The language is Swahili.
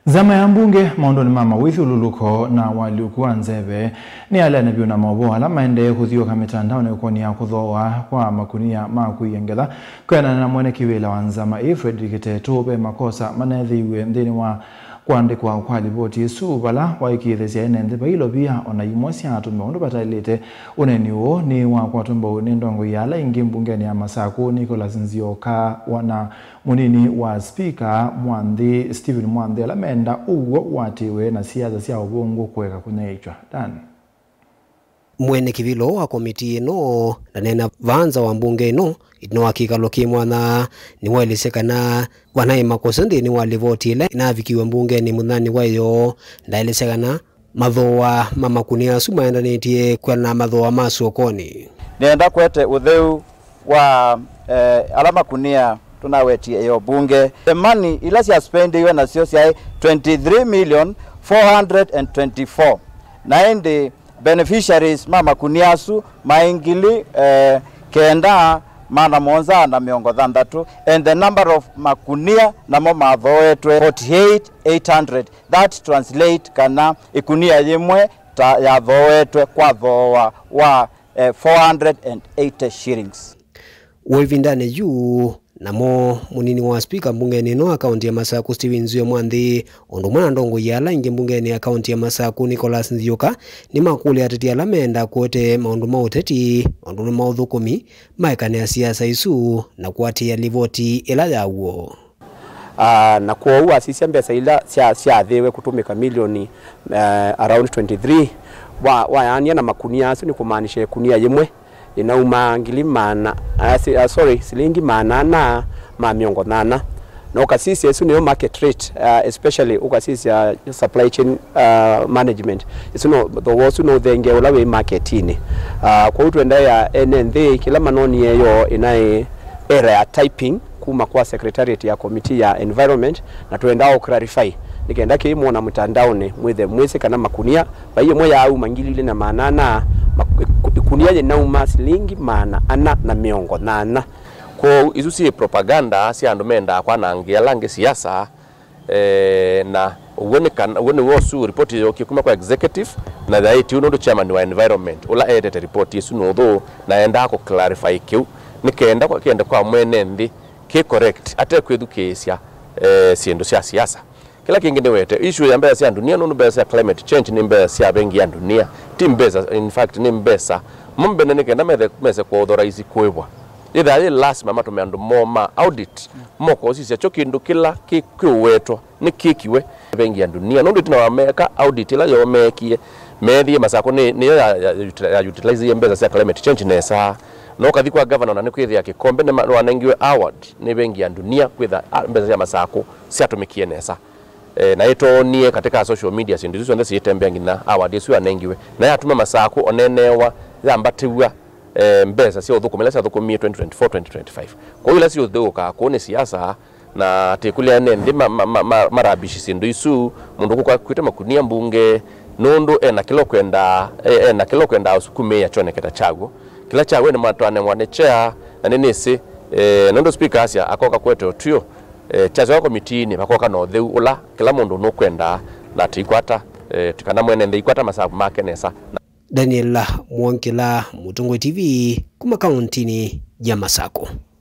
Zama ya mbunge maondo ni mama withululuko na waliokuwa nzeve ni ala na biona maboa la maende kuthioka mitandao na ukoni ya kuthoa kwa makunia makuyengela kwena na mwene kiwela wa Nzama Frederick Tetobe makosa manethiwe ndini wa kuandikwa kwa ripoti subala waikithesya enende bailo bia ona imosi atume ondo batalete uneniwo ni wa kwatumba nendongo yala ingi mbungeni ya Masako Nicholas Nzioka wana munini wa speaker Mwandhi Stephen Mwandhi alamenda uwo watiwe na siasa cia ubungu kweka kuneichwa dan mwene kivilo wa komiti ino na nena vanza wa mbunge ino ino akikalo kimwana ni walisekana wanaye makosa ndi ni walivotile inavikiwe mbunge ni munani wayo ndailesekana mathoa mamakunia sumaenda nitie kwa na mathoa masokoni nenda kwete utheu wa alama kunia tunawetie yo bunge the money ila sia spendiwe na sio sia 23,424 na ende beneficiaries mama kuniasu maingili kenda mana monza na miongo thandatu and the number of makunia na mo mathoetwe 48,800 that translate kana ikunia yimwe ta ya thoetwe kwa thoa wa 480 shillings wevindane juu namo munini wa speaker mbungeni no akaunti ya Masako Stephen Nzio Mwandhi ondo mwana ndongo yala ingi mbungeni akaunti ya Masako Nicholas Nzioka ni makuli ateti alamenda kuote maundu mauteti ondo ni maudhukumi maekane ya siasa isu na kuati ya livoti ila yawo na kwa uwa sisi mbesa ila siya thewe kutumika milioni around 23 wa na makunia asu ni kumanishe kunia yemwe inauma ngili mana silingi mana na miongo nana na ukasisi yesu niyo market rate especially ukasisi supply chain management yesu no the wosu no thenge ulawe marketini kwa utwenda ya NND kila manoni yeyo inae era ya typing kuma kwa secretariat ya committee ya environment na tuendao clarify nikaenda kimuona mtandaoni mweze kana makunia baiye moya au mangili na manana kunia ye nauma silingi mana ana na miongo nana ko izusi propaganda si andumenda kwa nangia lange siasa na uone wosu report yoki kuma kwa executive na daiti uno chairman wa environment ula edit report yesu no do naenda ko clarify kiu nikaenda kwa mwene ndi ki correct ate kwedukesya siendo cia siasa kila kingine wete issue ya mbesa ya dunia no mbesa ya climate change ni mbesa ya bengi ya dunia timbesa in fact ni mbesa mumbe nene na meze kwa authorize kwebwa ida ile last mama tumeandu moma audit moko sisi chokindu kila kiwetwa ni kikiwe bengi ya dunia no ndituna wameka audit ila yo mekie medie Masako ni ya utilize ya mbesa ya climate change nesa no kathi kwa governor na nikwithia ya kikombe ne wanengiwe award ni bengi ya dunia kwitha mbesa ya Masako siatumikie nesa na ito nie katika social media sindizo ndese yitembea ngina award yesu anengiwe na yatuma Masako onenewa yambatiwa mbesa sio thukumela sio thukumie 2024 2025 kwa hiyo sio thuka kuone siasa na tekulia nende marabishi sindu isu mundu kwa kwita makunia mbunge nondo na kilo kwenda usukume ya chone keta chago kila chago ni matwane mwane chair na nenesi nondo speaker asia akoka kweto otio chazo wako mitini bakoka no theu ula kila mundu no kwenda na tikwata tikana mwene ndikwata Masako makenesa Daniela Mwankila Mutongwe TV kuma kauntini ya Masako.